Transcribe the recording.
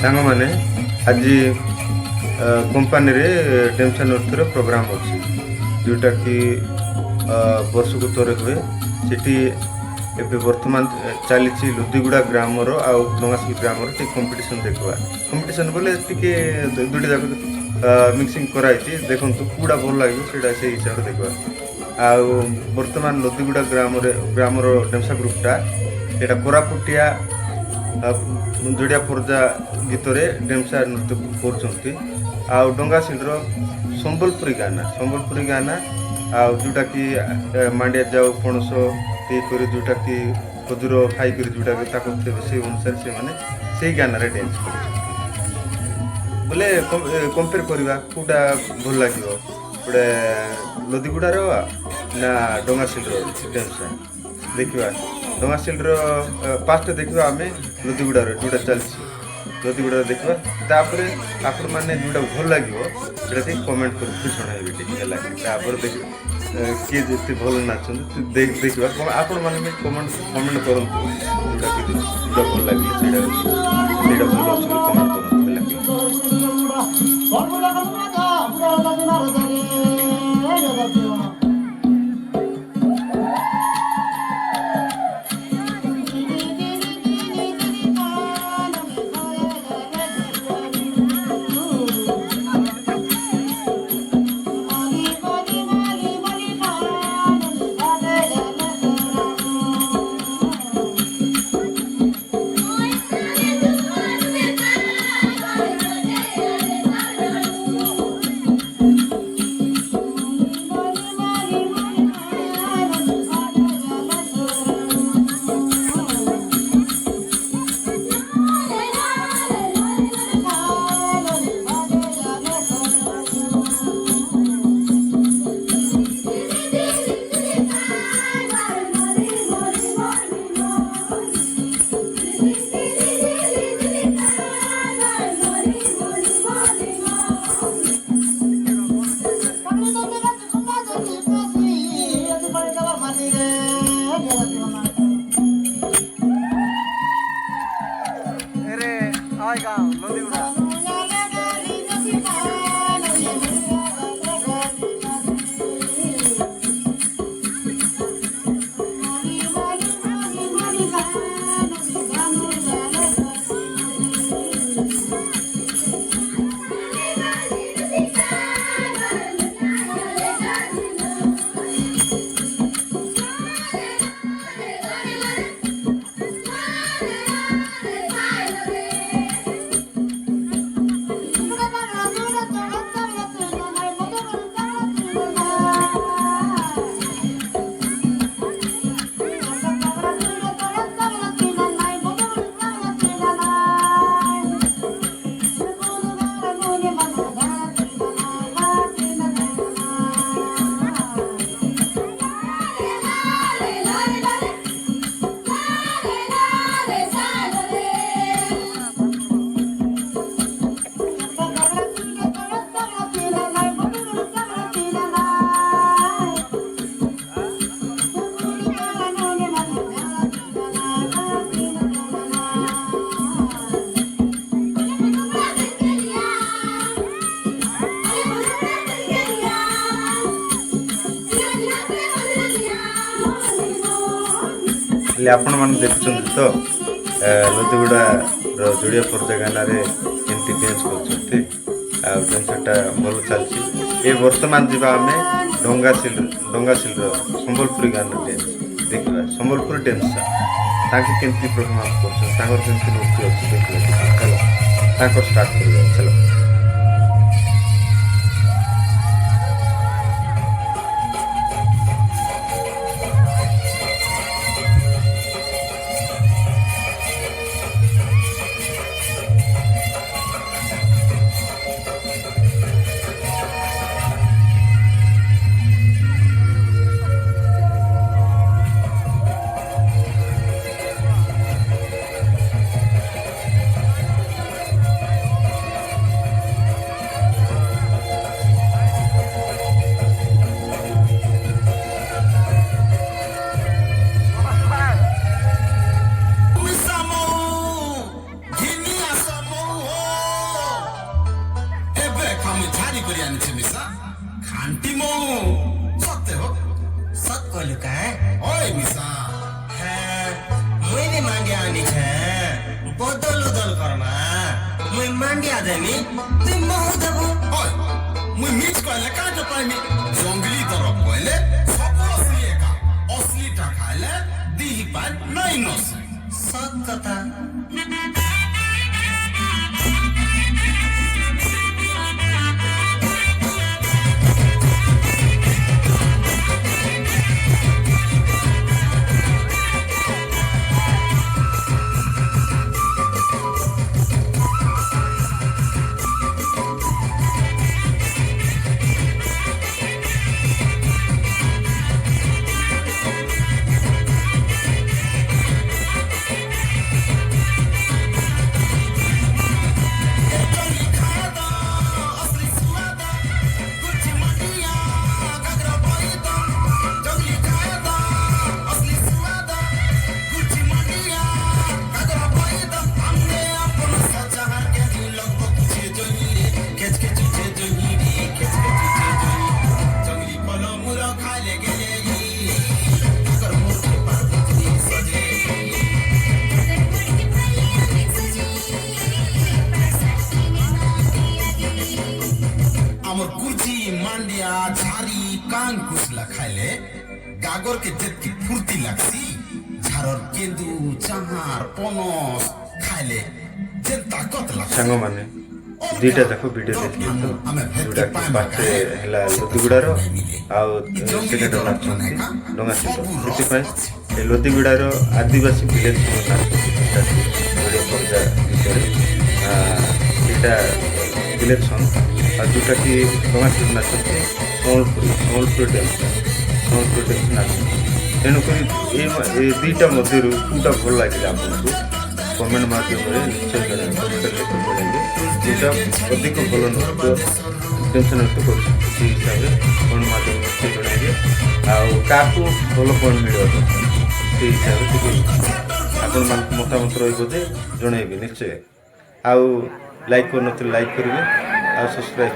सांग मैंने आज कंपानी रे डेमसा नृत्यर प्रोग्राम अच्छी जोटा कि वर्ष को थोड़े हुए सेठी ଏବେ ବର୍ତ୍ତମାନ ଚାଲିଛି ଲୁଦିଗୁଡ଼ା ଗ୍ରାମର ଆଉ ଡଙ୍ଗାସିଲ ଗ୍ରାମର ଟିକେ କମ୍ପିଟିସନ୍ ଦେଖିବା କମ୍ପିଟିସନ୍ ବୋଲେ ଟିକେ ଦୁଇଟା ଯାକ ମିକ୍ସିଂ କରାହେଇଛି ଦେଖନ୍ତୁ କେଉଁଟା ଭଲ ଲାଗିବ ସେଇଟା ସେଇ ହିସାବରେ ଦେଖିବା ଆଉ ବର୍ତ୍ତମାନ ଲୁଦିଗୁଡ଼ା ଗ୍ରାମର ଡେମ୍ସା ଗ୍ରୁପ୍ଟା ସେଇଟା କୋରାପୁଟିଆ ଯୋଡ଼ିଆ ପର୍ଜା ଗୀତରେ ଡେମ୍ସା ନୃତ୍ୟ କରୁଛନ୍ତି ଆଉ ଡଙ୍ଗାସିଲର ସମ୍ବଲପୁରୀ ଗାନା ଆଉ ଯେଉଁଟାକି ମାଣ୍ଡିଆ ଯାଉ ପଣସ କରି ଯେଉଁଟାକି ଖଜୁର ଖାଇକରି ଯେଉଁଟାକି ତାକୁ ସେଇ ଅନୁସାରେ ସେମାନେ ସେଇ ଗାନାରେ ଡ୍ୟାନ୍ସ କରୁଛନ୍ତି ବୋଲେ କମ୍ପେୟାର କରିବା କେଉଁଟା ଭଲ ଲାଗିବ ଗୋଟେ ଲଦିଗୁଡ଼ାର ନା ଡଙ୍ଗାସିଲର ଡ୍ୟାନ୍ସଟା ଦେଖିବା ଡଙ୍ଗାସିଲର ଫାଷ୍ଟ ଦେଖିବା ଆମେ ଲଦିଗୁଡ଼ାର ଯେଉଁଟା ଚାଲିଛି ଲଦିଗୁଡ଼ାର ଦେଖିବା ତାପରେ ଆପଣମାନେ ଯେଉଁଟା ଭଲ ଲାଗିବ ସେଇଟା ଟିକେ କମେଣ୍ଟ କରିକି ଜଣାଇବେ ଟିକେ ହେଲା ତାପରେ ଦେଖିବା किए जिते भल नाचते देखा आपण मैंने कमेंट करते जोटा भल लगे भल अच्छे कमेंट करते आपण मैंने देखुं तो लदिगुड़ा जोड़िया पर्जा गाना केमती डांस करटा भल चलती ये बर्तमान जी आम डंगासिल संबलपुरी गाना डांस देखा संबलपुरी डांस केमती परफॉर्मेंस कर नृत्य अच्छी देखा स्टार्ट कर चलो मांडी आनी मिसा खांटी मो सत्य हो सत कहलु का ओए मिसा मैले मांडी आनी छे बदल उदल करमा मुई मांडी आदेमी तुई महु देबो ओए मुई मिच कहले काट पाइमी जंगली तरफ कहले सब असली टा खाइले दिही पाइ नै नस सत कथा हमर कुर्ची मांडिया झारी कान कुसला खाइले गागर के जेतकी फुर्ती लागसी झारर केंदू चाहार पनस खाइले जे ताकत लागसी सांग माने दुईटा जाक भिडियो देखिए तो जोटा कि पार्टे हैला लोतीगुड़ार आउ सेकेंड नाचुंती डंगा शिल्प से लोतीगुड़ार आदिवासी विलेज भिडियो पर्जा विषय एटा विलेज सॉन्ग जोटा कि डंगा शिल्प नाचुंती सम्बलपुरी डांस नाचुंती तेणुक ये दुईटा मध्य कौटा भल लगे आपको कमेंट माध्यम निश्चय जनाइए जोटा अधिक भल नृत्य टेंशन नृत्य कर हिसाब से कमेंट माध्यम निश्चय जनाइए क्या भल पॉइंट मिल से हिसाब से आपण मान मतामत रही जनइबे निश्चय आउ लाइक कर लाइक करेंगे आ सब्सक्राइब